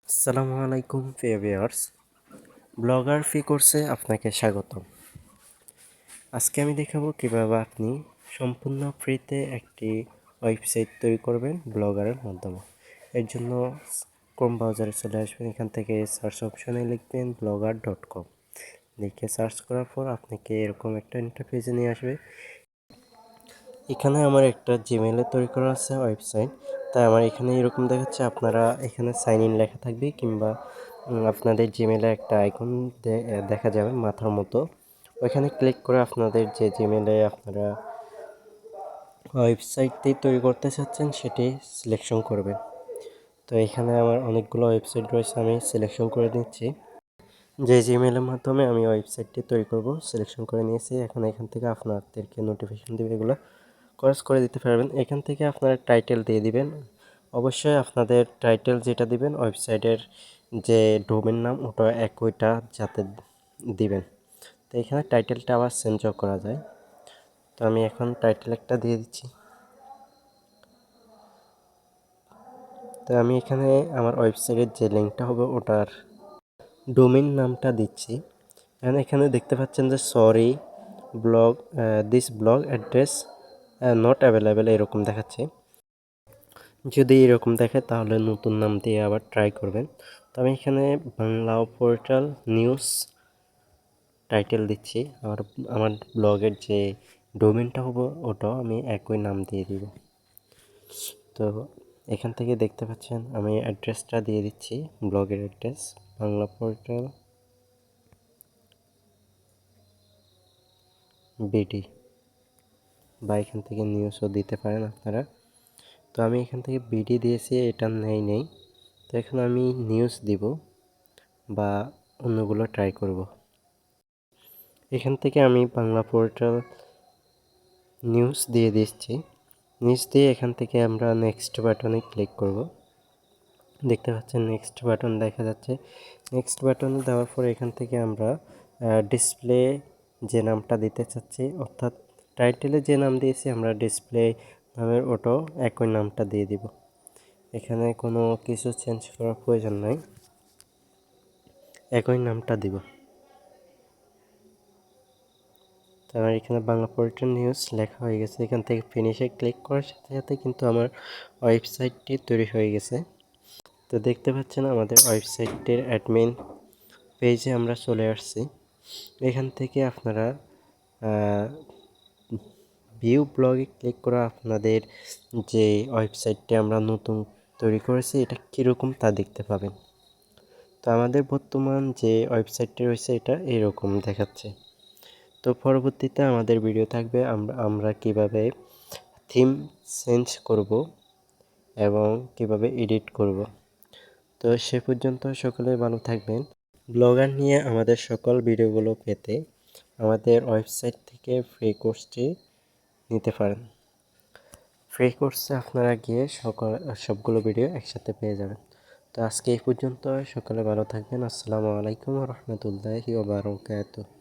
আসসালামু আলাইকুম প্রিয় ভিউয়ার্স, ব্লগার ফ্রি কোর্সে আপনাকে স্বাগতম। আজকে আমি দেখাবো কিভাবে আপনি সম্পূর্ণ ফ্রিতে একটি ওয়েবসাইট তৈরি করবেন ব্লগারের মাধ্যমে। এর জন্য ক্রোম ব্রাউজারে চলে আসবেন, এখান থেকে সার্চ অপশনে লিখবেন blogger.com। লিখে সার্চ করার পর আপনাকে এরকম একটা ইন্টারফেসে নিয়ে আসবে। এখানে আমার একটা জিমেলে তৈরি করা আছে ওয়েবসাইট, তাই আমার এখানে এরকম দেখাচ্ছে। আপনারা এখানে সাইন ইন লেখা থাকবে, কিংবা আপনাদের জিমেলে একটা আইকন দেখা যাবে মাথার মতো। ওইখানে ক্লিক করে আপনাদের যে জিমেলে আপনারা ওয়েবসাইটটি তৈরি করতে চাচ্ছেন সেটি সিলেকশন করবেন। তো এখানে আমার অনেকগুলো ওয়েবসাইট রয়েছে, আমি সিলেকশন করে নিচ্ছি। যে জিমেলের মাধ্যমে আমি ওয়েবসাইটটি তৈরি করব সিলেকশন করে নিয়েছি। এখন এখান থেকে আপনাদেরকে নোটিফিকেশন দেবে, এগুলো ক্রস করে দিতে পারবেন। এখান থেকে আপনারা টাইটেল দিয়ে দিবেন। অবশ্যই আপনাদের টাইটেল যেটা দিবেন ওয়েবসাইটের যে ডোমেন নাম ওটা একইটা যাতে দিবেন। তো এখানে টাইটেলটা আবার চেঞ্জও করা যায়। তো আমি এখন টাইটেল একটা দিয়ে দিচ্ছি। তো আমি এখানে আমার ওয়েবসাইটের যে লিঙ্কটা হবে ওটার ডোমেন নামটা দিচ্ছি। এখানে দেখতে পাচ্ছেন যে sorry blog this blog address not available এরকম দেখাচ্ছে। যদি এরকম দেখে তাহলে নতুন নাম দিয়ে আবার ট্রাই করবেন। তো আমি এখানে বাংলা পোর্টাল নিউজ টাইটেল দিচ্ছি। আমার আমার ব্লগের যে ডোমেনটা হবে ওটাও আমি একই নাম দিয়ে দিব। তো এখান থেকে দেখতে পাচ্ছেন আমি অ্যাড্রেসটা দিয়ে দিচ্ছি, ব্লগের অ্যাড্রেস বাংলা পোর্টাল বিডি, বা এখান থেকে নিউজও দিতে পারেন আপনারা। তো আমি এখান থেকে বিডি দিয়েছি, এটা নেই। তো এখন আমি নিউজ দিব বা অন্যগুলো ট্রাই করব। এখান থেকে আমি বাংলা পোর্টাল নিউজ দিয়ে দিচ্ছি। নিউজ দিয়ে এখান থেকে আমরা নেক্সট বাটনে ক্লিক করব। দেখতে পাচ্ছেন নেক্সট বাটন দেখা যাচ্ছে। নেক্সট বাটনে দেওয়ার পর এখান থেকে আমরা ডিসপ্লে যে নামটা দিতে চাচ্ছি, অর্থাৎ টাইটেলে যে নাম দিয়েছি আমরা ডিসপ্লে নামের ওটাও একই নামটা দিয়ে দিব। এখানে কোনো কিছু চেঞ্জ করার প্রয়োজন নাই, একই নামটা দিব। তো আমার এখানে বাংলা পোর্টাল নিউজ লেখা হয়ে গেছে। এখান থেকে ফিনিশে ক্লিক করার সাথে সাথে কিন্তু আমার ওয়েবসাইটটি তৈরি হয়ে গেছে। তো দেখতে পাচ্ছেন আমাদের ওয়েবসাইটের অ্যাডমিন পেজে আমরা চলে আসছি। এখান থেকে আপনারা ভিউ ব্লগে ক্লিক করে আপনাদের যে ওয়েবসাইটটি আমরা নতুন তৈরি করেছি এটা কীরকম তা দেখতে পাবেন। তো আমাদের বর্তমান যে ওয়েবসাইটটি রয়েছে এটা এরকম দেখাচ্ছে। তো পরবর্তীতে আমাদের ভিডিও থাকবে আমরা কিভাবে থিম চেঞ্জ করব এবং কিভাবে এডিট করব। তো সে পর্যন্ত সকলে ভালো থাকবেন। ব্লগার নিয়ে আমাদের সকল ভিডিওগুলো পেতে আমাদের ওয়েবসাইট থেকে ফ্রি কোর্সটি নিতে পারেন। ফ্রি কোর্সে আপনারা গিয়ে সবগুলো ভিডিও একসাথে পেয়ে যাবেন। তো আজকে এই পর্যন্ত, সকলে ভালো থাকবেন। আসসালামু আলাইকুম রহমতুল্লাহি ওয়া বারাকাতুহু।